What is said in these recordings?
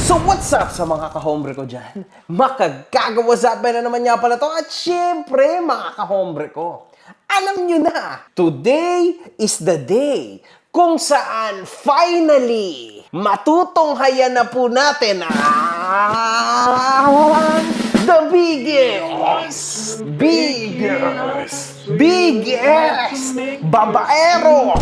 So what's up sa mga kahombre ko dyan? Makagagawasapan na naman niya pala to. At syempre, mga kahombre ko, alam nyo na, today is the day kung saan finally matutunghayan na po natin ang the biggest babaero,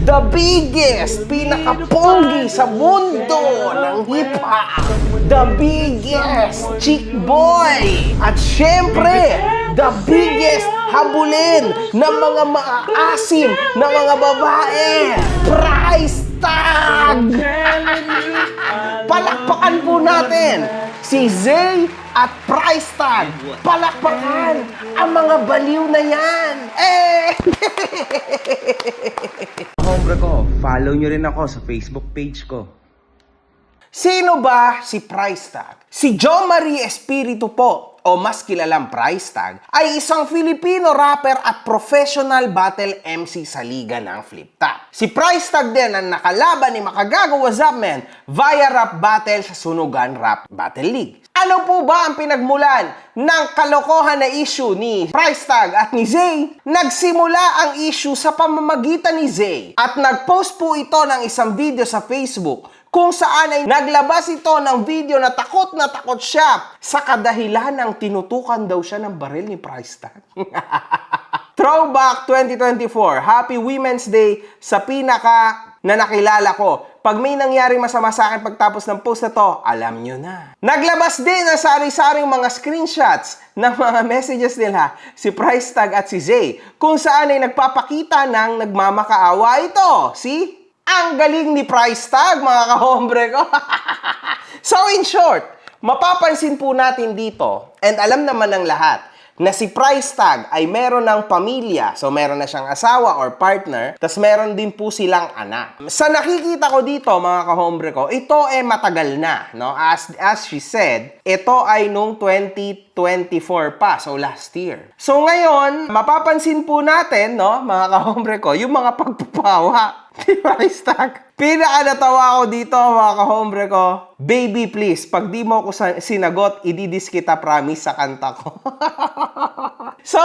the biggest, pinakapogi sa mundo ng hip-hop, the biggest chick boy, at syempre, the biggest habulin ng mga maaasim na mga babae, price tag! Palakpakan po natin si Zay at price tag. Palakpakan ang mga baliw na yan. Hombre ko, follow nyo rin ako sa Facebook page ko. Sino ba si price tag? Si Jo Marie Espiritu po, o mas kilalang price tag, ay isang Filipino rapper at professional battle MC sa liga ng Flip Top. Si price tag din ang nakalaban ni Makagago What's Up Man via rap battle sa Sunugan Rap Battle League. Ano po ba ang pinagmulan ng kalokohan na issue ni price tag at ni Zay? Nagsimula ang issue sa pamamagitan ni Zay at nagpost po ito ng isang video sa Facebook kung saan ay naglabas ito ng video na takot siya sa kadahilan ng tinutukan daw siya ng baril ni price tag. Throwback 2024, Happy Women's Day sa pinaka na nakilala ko. Pag may nangyari masama sa akin pagtapos ng post na to, alam nyo na. Naglabas din ang sari-saring mga screenshots ng mga messages nila si price tag at si Zay kung saan ay nagpapakita ng nagmamakaawa ito. See? Ang galing ni price tag, mga kahombre ko. So in short, mapapansin po natin dito, and alam naman ng lahat, na si price tag ay meron ng pamilya. So meron na siyang asawa or partner, tas meron din po silang anak. Sa nakikita ko dito, mga kahombre ko, ito ay matagal na, no? As she said, ito ay nung 2024 pa, so last year. So ngayon, mapapansin po natin, no, mga kahombre ko, yung mga pagpapawa ni price tag. Pinaka-natawa ko dito, mga kahombre ko, baby please, pag di mo ako sinagot, ididis kita promise sa kanta ko. So,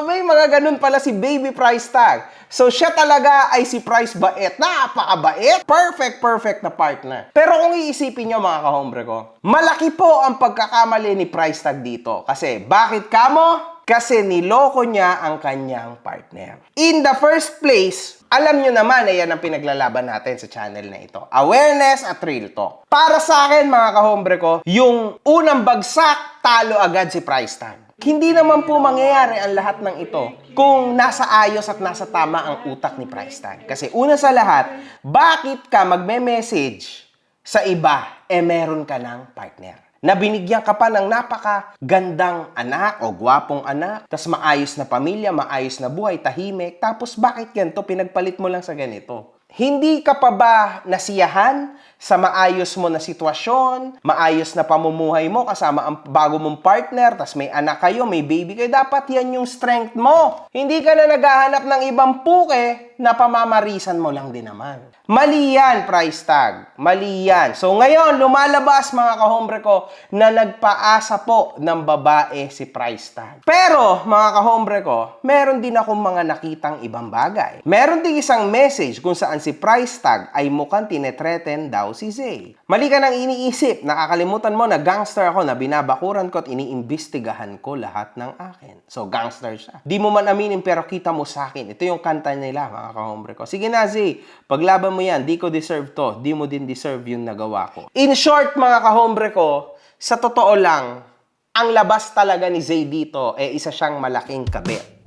may mga ganun pala si baby price tag. So, siya talaga ay si price bait. Napakabait. Perfect na partner. Pero kung iisipin nyo, mga kahombre ko, malaki po ang pagkakamali ni price tag dito. Kasi, bakit kamo? Kasi niloko niya ang kanyang partner. In the first place, alam nyo naman na yan ang pinaglalaban natin sa channel na ito. Awareness at real talk. Para sa akin, mga kahombre ko, yung unang bagsak, talo agad si price tag. Hindi naman po mangyayari ang lahat ng ito kung nasa ayos at nasa tama ang utak ni price tag. Kasi una sa lahat, bakit ka magme-message sa iba, meron ka ng partner? Na binigyan ka pa ng napakagandang anak o gwapong anak, tas maayos na pamilya, maayos na buhay, tahimik, tapos bakit ganito, pinagpalit mo lang sa ganito? Hindi ka pa ba nasiyahan sa maayos mo na sitwasyon, maayos na pamumuhay mo kasama ang bago mong partner, tas may anak kayo, may baby kayo, dapat yan yung strength mo. Hindi ka na naghahanap ng ibang puke na pamamarisan mo lang din naman. Mali yan, price tag. Mali yan. So ngayon, lumalabas mga kahombre ko na nagpaasa po ng babae si price tag. Pero, mga kahombre ko, meron din akong mga nakitang ibang bagay. Meron din isang message kung saan si price tag ay mukhang tinetreten daw si Zay. Mali ka nang iniisip. Nakakalimutan mo na gangster ako na binabakuran ko at iniimbestigahan ko lahat ng akin. So, gangster siya. Di mo man aminin pero kita mo sa akin. Ito yung kanta nila, mga kahombre ko. Sige na, Zay. Paglaban mo yan, di ko deserve to. Di mo din deserve yung nagawa ko. In short, mga kahombre ko, sa totoo lang, ang labas talaga ni Zay dito, isa siyang malaking kabit.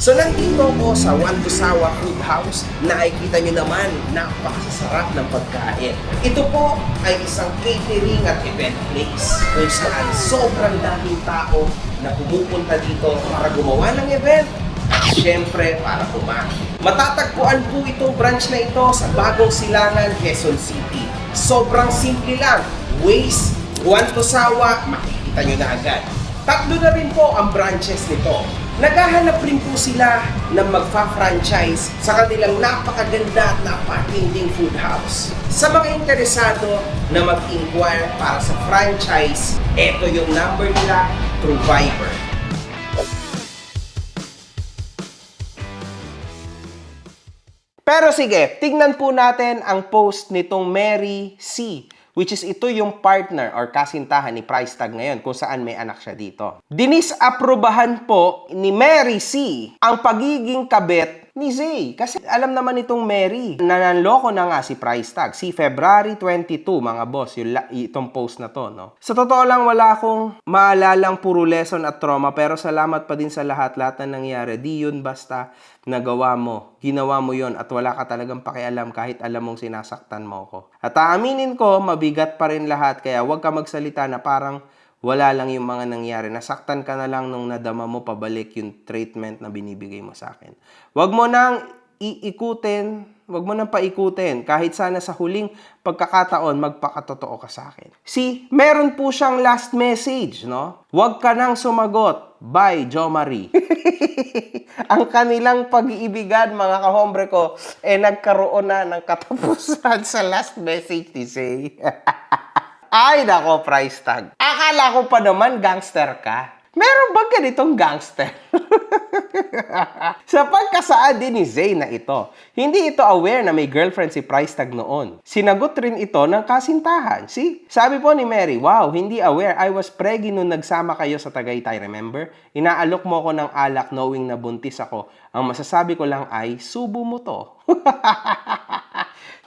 So, nandito ko sa One Tusawa Food House. Nakikita nyo naman, napakasarap ng pagkain. Ito po ay isang catering at event place kung saan sobrang daming tao na pumupunta dito para gumawa ng event at syempre para kumain. Matatagpuan po itong branch na ito sa Bagong Silangan, Quezon City. Sobrang simple lang. Waze, One Tusawa, makikita nyo na agad. Tatlo na rin po ang branches nito. Naghahanap rin po sila ng magfa-franchise sa kanilang napakaganda at napakatinding food house. Sa mga interesado na mag-inquire para sa franchise, ito yung number nila through Viber. Pero sige, tignan po natin ang post nitong Mary C. Which is ito yung partner or kasintahan ni Price Tag ngayon kung saan may anak siya dito. Dinisaprubahan po ni Mary C. ang pagiging kabit ni Zay. Kasi alam naman itong Mary na nanloko na nga si Price Tag. Si February 22, mga boss, itong post na to, no? Sa totoo lang, wala akong maalalang puro lesson at trauma, pero salamat pa din sa lahat na nangyari. Di yun basta nagawa mo. Ginawa mo yon at wala ka talagang pakialam kahit alam mong sinasaktan mo ko. At aaminin ko, mabigat pa rin lahat, kaya huwag ka magsalita na parang wala lang yung mga nangyari. Nasaktan ka na lang nung nadama mo pabalik yung treatment na binibigay mo sa akin. Huwag mo nang iikutin, huwag mo nang paikutin. Kahit sana sa huling pagkakataon, magpakatotoo ka sa akin. Meron po siyang last message, no? Huwag ka nang sumagot. Bye, Jo Marie. Ang kanilang pag-iibigan, mga kahombre ko, nagkaroon na ng katapusan sa last message ni Zay. Ay, nako, Price Tag. Akala ko pa naman gangster ka. Meron ba ganitong gangster? Sa pagkasaad din ni Zay na ito, hindi ito aware na may girlfriend si Price Tag noon. Sinagot rin ito ng kasintahan. Sabi po ni Mary, wow, hindi aware. I was preggy nung nagsama kayo sa Tagaytay, remember? Inaalok mo ko ng alak knowing na buntis ako. Ang masasabi ko lang ay, subo mo to.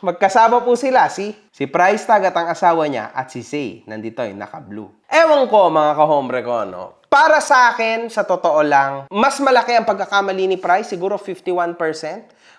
Magkasama po sila, si Price Tag at ang asawa niya at si Zay. Nandito yung naka-blue. Ewan ko, mga kahombre ko, no? Para sa akin, sa totoo lang, mas malaki ang pagkakamali ni Price, siguro 51%.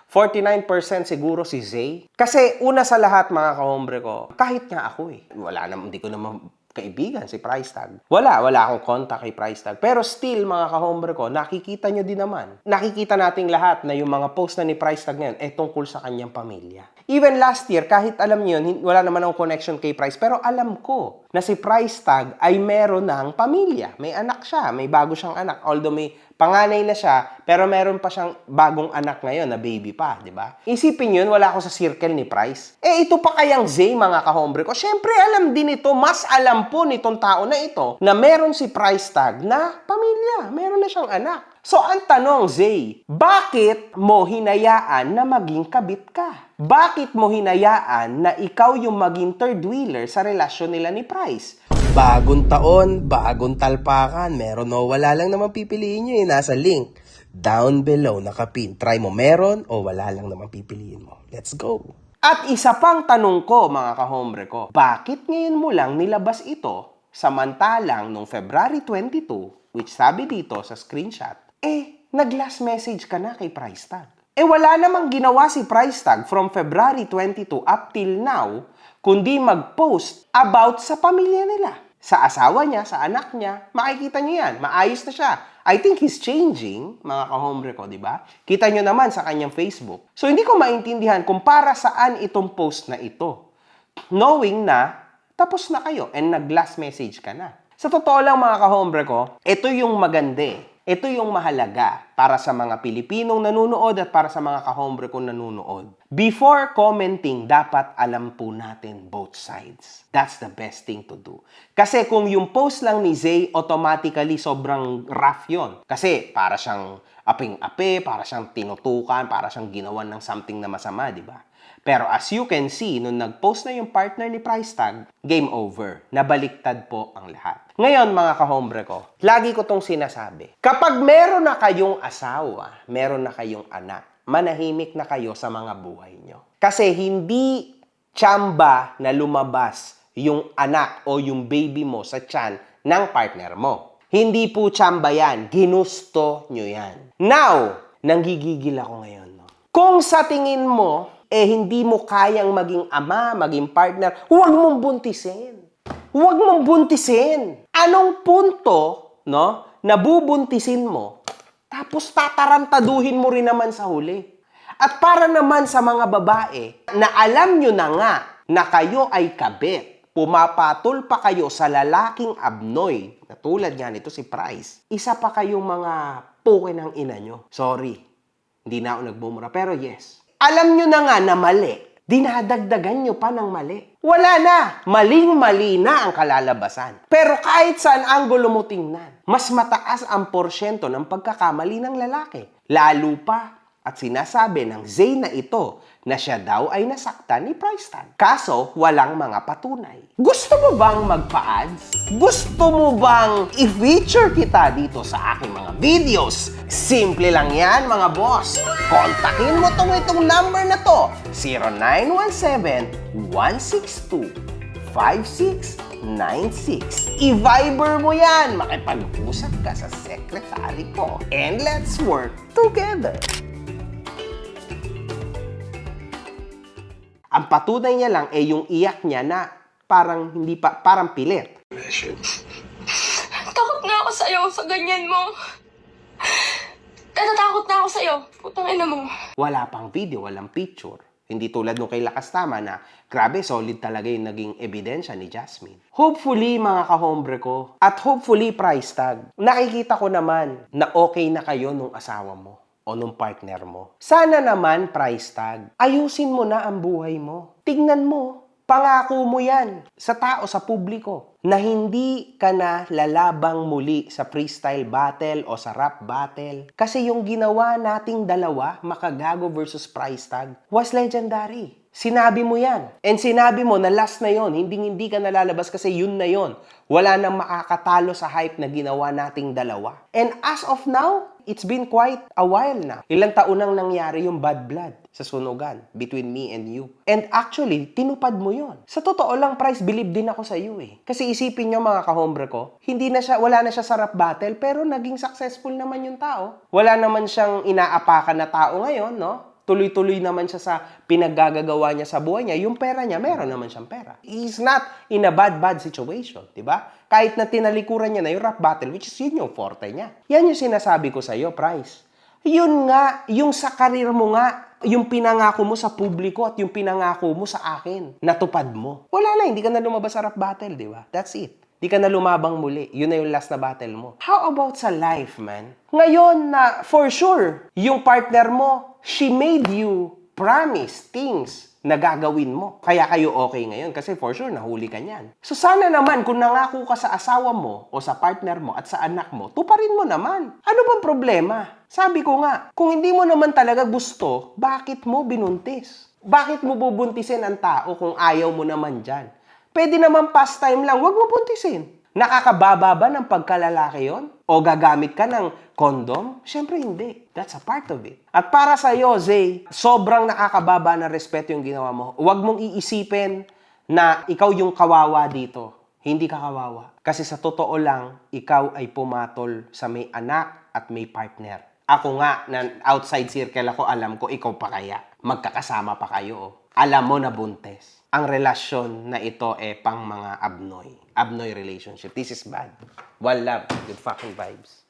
49% siguro si Zay. Kasi una sa lahat, mga kahombre ko, kahit nga ako hindi ko naman kaibigan si Price Tag. Wala akong contact kay Price Tag. Pero still, mga kahombre ko, nakikita nyo din naman. Nakikita nating lahat na yung mga post na ni Price Tag ngayon tungkol sa kanyang pamilya. Even last year, kahit alam nyo yun, wala naman akong connection kay Price, pero alam ko na si Price Tag ay meron ng pamilya. May anak siya, may bago siyang anak. Although may panganay na siya, pero meron pa siyang bagong anak ngayon na baby pa, di ba? Isipin yun, wala ako sa circle ni Price. Ito pa kayang Zay, mga kahombre ko. Siyempre, alam din ito, mas alam po nitong tao na ito na meron si Price Tag na pamilya. Meron na siyang anak. So, ang tanong, Zay, bakit mo hinayaan na maging kabit ka? Bakit mo hinayaan na ikaw yung maging third wheeler sa relasyon nila ni Price? Bagong taon, bagong talpakan, meron o wala lang naman pipiliin nyo nasa link down below, nakapin. Try mo meron o wala lang naman pipiliin mo. Let's go! At isa pang tanong ko, mga kahombre ko, bakit ngayon mo lang nilabas ito samantalang nung February 22, which sabi dito sa screenshot, nag-last message ka na kay Price Tag. Wala namang ginawa si Price Tag from February 22 up till now, kundi mag-post about sa pamilya nila. Sa asawa niya, sa anak niya, makikita niyo yan. Maayos na siya. I think he's changing, mga kahombre ko, di ba? Kita niyo naman sa kanyang Facebook. So, hindi ko maintindihan kung para saan itong post na ito. Knowing na, tapos na kayo and nag-last message ka na. Sa totoo lang, mga kahombre ko, ito yung maganda. Ito yung mahalaga para sa mga Pilipinong nanunood at para sa mga kahombre kong nanunood. Before commenting, dapat alam po natin both sides. That's the best thing to do. Kasi kung yung post lang ni Zay, automatically sobrang rough yun. Kasi para siyang aping-ape, para siyang tinutukan, para siyang ginawan ng something na masama, di ba? Pero as you can see, nung nag-post na yung partner ni Price Tag, game over. Nabaliktad po ang lahat. Ngayon, mga kahombre ko, lagi ko tong sinasabi. Kapag meron na kayong asawa, meron na kayong anak, manahimik na kayo sa mga buhay nyo. Kasi hindi tsamba na lumabas yung anak o yung baby mo sa tiyan ng partner mo. Hindi po tsamba yan. Ginusto nyo yan. Now, nanggigigil ako ngayon. No? Kung sa tingin mo, hindi mo kayang maging ama, maging partner, huwag mong buntisin. Huwag mong buntisin. Anong punto, no, nabubuntisin mo, tapos tatarantaduhin mo rin naman sa huli. At para naman sa mga babae, na alam nyo na nga na kayo ay kabit, pumapatol pa kayo sa lalaking abnoy, na tulad nga nito si Price, isa pa kayong mga puke ng ina nyo. Sorry, hindi na ako nagmumura. Pero yes, alam nyo na nga na mali. Dinadagdagan nyo pa ng mali. Wala na. Maling-mali na ang kalalabasan. Pero kahit saan anggulo mo tingnan, mas mataas ang porsyento ng pagkakamali ng lalaki. Lalo pa at sinasabi ng Zay na ito na siya daw ay nasaktan ni Price Tag. Kaso, walang mga patunay. Gusto mo bang magpa-ads? Gusto mo bang i-feature kita dito sa aking mga videos? Simple lang yan, mga boss. Kontakin mo itong number na to. 0917-162-5696. I-Viber mo yan. Makipag-usap ka sa secretary ko. And let's work together. Ang patunay niya lang ay yung iyak niya na parang hindi pa, parang pilit. Takot na ako sa'yo sa ganyan mo. Natatakot na ako sa'yo. Putang ina mo. Wala pang video, walang picture. Hindi tulad nung kay Lakas Tama na grabe, solid talaga yung naging ebidensya ni Jasmine. Hopefully, mga kahombre ko, at hopefully, Price Tag, nakikita ko naman na okay na kayo nung asawa mo o nung partner mo. Sana naman, Price Tag, ayusin mo na ang buhay mo. Tingnan mo, pangako mo yan sa tao, sa publiko, na hindi ka na lalabang muli sa freestyle battle o sa rap battle. Kasi yung ginawa nating dalawa, Makagago versus Price Tag, was legendary. Sinabi mo yan. And sinabi mo na last na yon, hindi ka nalalabas kasi yun na yon. Wala nang makakatalo sa hype na ginawa nating dalawa. And as of now, it's been quite a while na. Ilang taon nang nangyari yung bad blood sa sunugan between me and you. And actually, tinupad mo yon. Sa totoo lang, Price, believe din ako sa iyo eh. Kasi isipin nyo mga kahombre ko, wala na siya sa rap battle, pero naging successful naman yung tao. Wala naman siyang inaapakan na tao ngayon, no? Tuloy-tuloy naman siya sa pinaggagawa niya sa buhay niya. Yung pera niya, meron naman siyang pera. He's not in a bad situation, di ba? Kahit na tinalikuran niya na yung rap battle, which is yun yung forte niya. Yan yung sinasabi ko sa iyo, Price. Yun nga, yung sa karir mo nga, yung pinangako mo sa publiko at yung pinangako mo sa akin, natupad mo. Wala na, hindi ka na lumabas sa rap battle, di ba? That's it. Di ka na lumabang muli. Yun na yung last na battle mo. How about sa life, man? Ngayon na, for sure, yung partner mo, she made you promise things na gagawin mo. Kaya kayo okay ngayon kasi for sure, nahuli ka niyan. So sana naman, kung nangako ka sa asawa mo o sa partner mo at sa anak mo, tuparin mo naman. Ano bang problema? Sabi ko nga, kung hindi mo naman talaga gusto, bakit mo binuntis? Bakit mo bubuntisin ang tao kung ayaw mo naman dyan? Pwede naman pastime lang, wag mo buntisin. Nakakababa ba ng pagkalalaki yon? O gagamit ka ng condom? Siyempre hindi. That's a part of it. At para sa iyo, Zay, sobrang nakakababa ng respeto yung ginawa mo. Huwag mong iisipin na ikaw yung kawawa dito. Hindi ka kawawa. Kasi sa totoo lang, ikaw ay pumatol sa may anak at may partner. Ako nga, na outside circle ako, alam ko, ikaw pa kaya. Magkakasama pa kayo. Oh. Alam mo na buntes. Ang relasyon na ito pang mga abnoy. Abnoy relationship. This is bad. One love. Good fucking vibes.